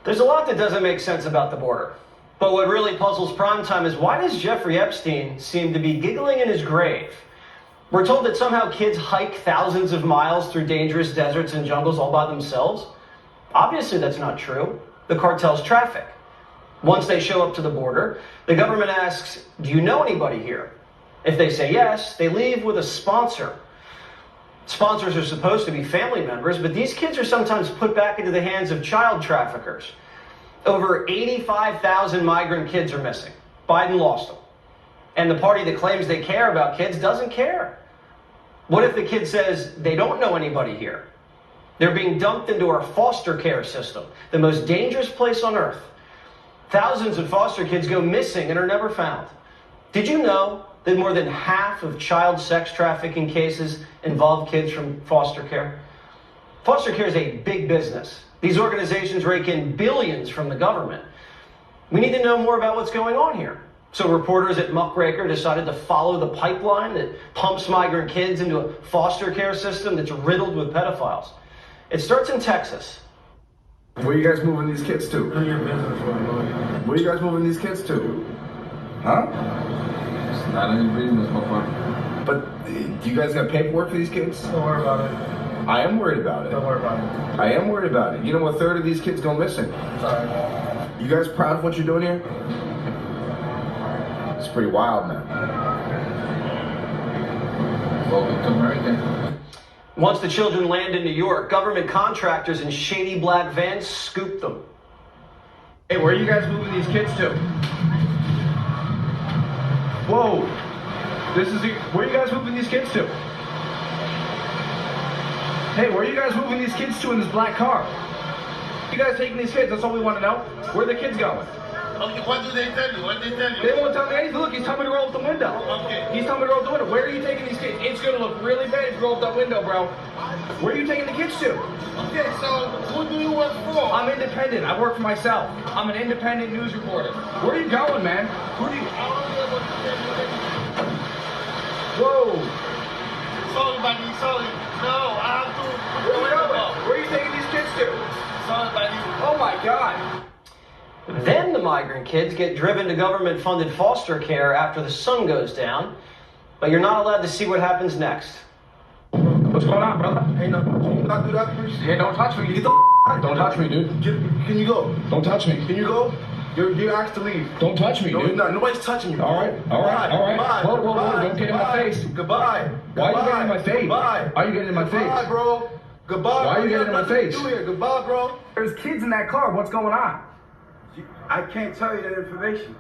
There's a lot that doesn't make sense about the border. But what really puzzles primetime is, why does Jeffrey Epstein seem to be giggling in his grave? We're told that somehow kids hike thousands of miles through dangerous deserts and jungles all by themselves. Obviously, that's not true. The cartels traffic. Once they show up to the border, the government asks, do you know anybody here? If they say yes, they leave with a sponsor. Sponsors are supposed to be family members, but these kids are sometimes put back into the hands of child traffickers. Over 85,000 migrant kids are missing. Biden lost them. And the party that claims they care about kids doesn't care. What if the kid says they don't know anybody here? They're being dumped into our foster care system, the most dangerous place on earth. Thousands of foster kids go missing and are never found. Did you know that more than half of child sex trafficking cases involve kids from foster care? Foster care is a big business. These organizations rake in billions from the government. We need to know more about what's going on here. So reporters at Muckracker decided to follow the pipeline that pumps migrant kids into a foster care system that's riddled with pedophiles. It starts in Texas. Where you guys moving these kids to? Where you guys moving these kids to? Huh? It's not any business, my friend. But do you guys got paperwork for these kids? Don't worry about it. I am worried about it. Don't worry about it. I am worried about it. You know, a third of these kids go missing. Sorry. You guys proud of what you're doing here? It's pretty wild, man. Welcome to America. Once the children land in New York, government contractors in shady black vans scoop them. Hey, where are you guys moving these kids to? Whoa. Where are you guys moving these kids to? Hey, where are you guys moving these kids to in this black car? You guys taking these kids? That's all we want to know. Where are the kids going? Okay, what do they tell you? What do they tell you? They won't tell me anything. Look, he's telling me to roll up the window. Okay. He's telling me to roll up the window. Where are you taking these kids? It's going to look really bad if you roll up that window, bro. Where are you taking the kids to? Okay, so who do you work for? I'm independent. I work for myself. I'm an independent news reporter. Where are you going, man? Who do you... I don't know what to tell you. Whoa. Sorry, buddy, sorry. No, I have to... Where are we going? Where are you taking these kids to? Sorry, buddy. Oh, my God. Then the migrant kids get driven to government-funded foster care after the sun goes down, but you're not allowed to see what happens next. What's going on, brother? Hey, no, can you not do that, please? Hey, don't touch me. Get the out. Don't touch me, dude. Can you go? Don't touch me. Can you go? You're asked to leave. Don't touch me, No, dude. no, nobody's touching you. All right. Goodbye. Whoa, Goodbye. don't get in my face. Goodbye. Why are you getting in my face? Goodbye. Why are you getting in my Goodbye, face? bro. Goodbye. Why are bro. you getting in my got nothing face? to do here. Goodbye, bro. There's kids in that car. What's going on? I can't tell you that information.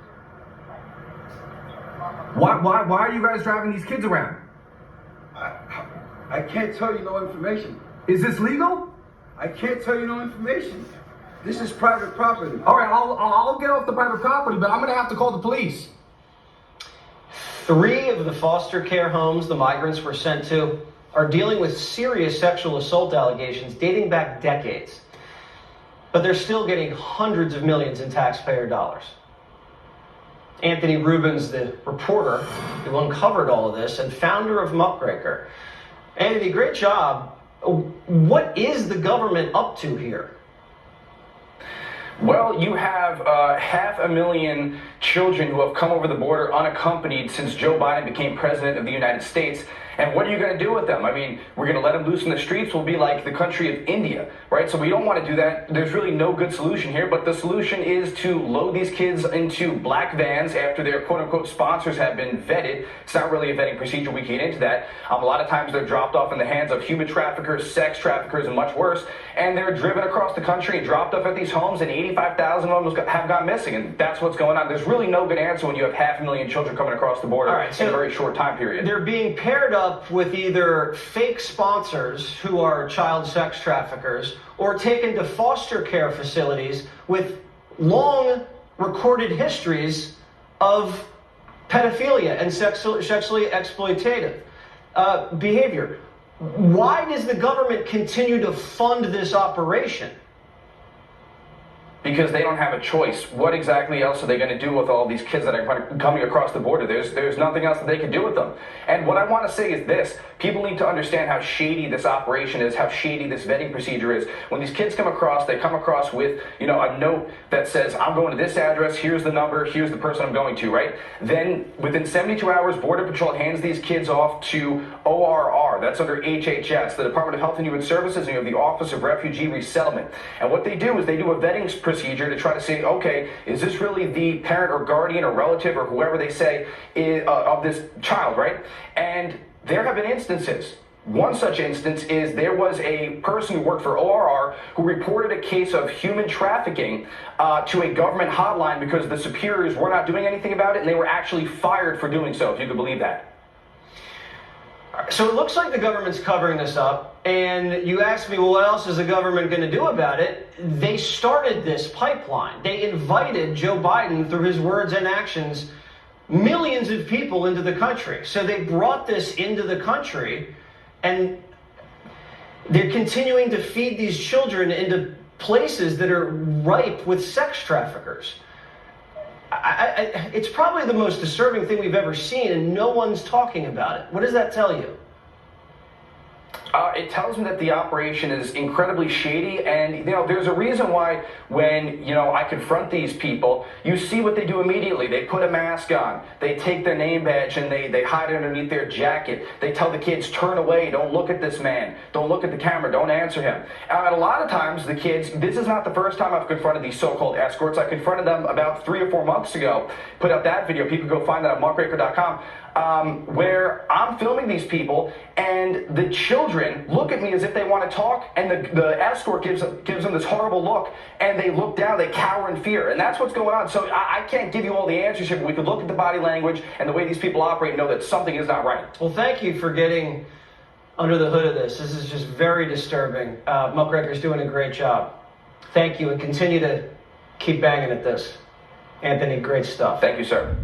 Why are you guys driving these kids around? I can't tell you no information. Is this legal? I can't tell you no information. This is private property. All right, I'll get off the private property, but I'm gonna have to call the police. 3 of the foster care homes the migrants were sent to are dealing with serious sexual assault allegations dating back decades. But they're still getting hundreds of millions in taxpayer dollars. Anthony Rubin's the reporter who uncovered all of this and founder of Muckracker. Anthony, great job. What is the government up to here? Well, you have 500,000 children who have come over the border unaccompanied since Joe Biden became president of the United States. And what are you going to do with them? I mean, we're going to let them loose in the streets. We'll be like the country of India, right? So we don't want to do that. There's really no good solution here. But the solution is to load these kids into black vans after their quote-unquote sponsors have been vetted. It's not really a vetting procedure. We can get into that. A lot of times they're dropped off in the hands of human traffickers, sex traffickers, and much worse. And they're driven across the country and dropped off at these homes, and 85,000 of them have gone missing. And that's what's going on. There's really no good answer when you have 500,000 children coming across the border in a very short time period. They're being paired up with either fake sponsors who are child sex traffickers or taken to foster care facilities with long recorded histories of pedophilia and sexually exploitative behavior. Why does the government continue to fund this operation? because they don't have a choice. What exactly else are they going to do with all these kids that are coming across the border? There's nothing else that they can do with them. And what I want to say is this: people need to understand how shady this operation is, how shady this vetting procedure is. When these kids come across, they come across with, you know, a note that says, I'm going to this address, here's the number, here's the person I'm going to, right? Then within 72 hours, Border Patrol hands these kids off to ORR, that's under HHS, the Department of Health and Human Services, and you have the Office of Refugee Resettlement. And what they do is they do a vetting procedure to try to say, okay, is this really the parent or guardian or relative or whoever they say of this child, right? And there have been instances. One such instance is there was a person who worked for ORR who reported a case of human trafficking to a government hotline because the superiors were not doing anything about it, and they were actually fired for doing so, if you could believe that. So it looks like the government's covering this up, and you asked me, well, what else is the government going to do about it? They started this pipeline. They invited Joe Biden, through his words and actions, millions of people into the country. So they brought this into the country, and they're continuing to feed these children into places that are ripe with sex traffickers. It's probably the most disturbing thing we've ever seen, and no one's talking about it. What does that tell you? It tells me that the operation is incredibly shady, and you know, there's a reason why when, you know, I confront these people, you see what they do immediately. They put a mask on, they take their name badge and they hide it underneath their jacket. They tell the kids, turn away, don't look at this man, don't look at the camera, don't answer him. And a lot of times the kids, this is not the first time I've confronted these so-called escorts. I confronted them about 3 or 4 months ago, put out that video. People can go find that on muckracker.com. Where I'm filming these people, and the children look at me as if they want to talk, and the escort gives them this horrible look, and they look down, they cower in fear, and that's what's going on. So I can't give you all the answers here, but we could look at the body language and the way these people operate and know that something is not right. Well, thank you for getting under the hood of this. This is just very disturbing. Muckracker's doing a great job. Thank you, and continue to keep banging at this. Anthony, great stuff. Thank you, sir.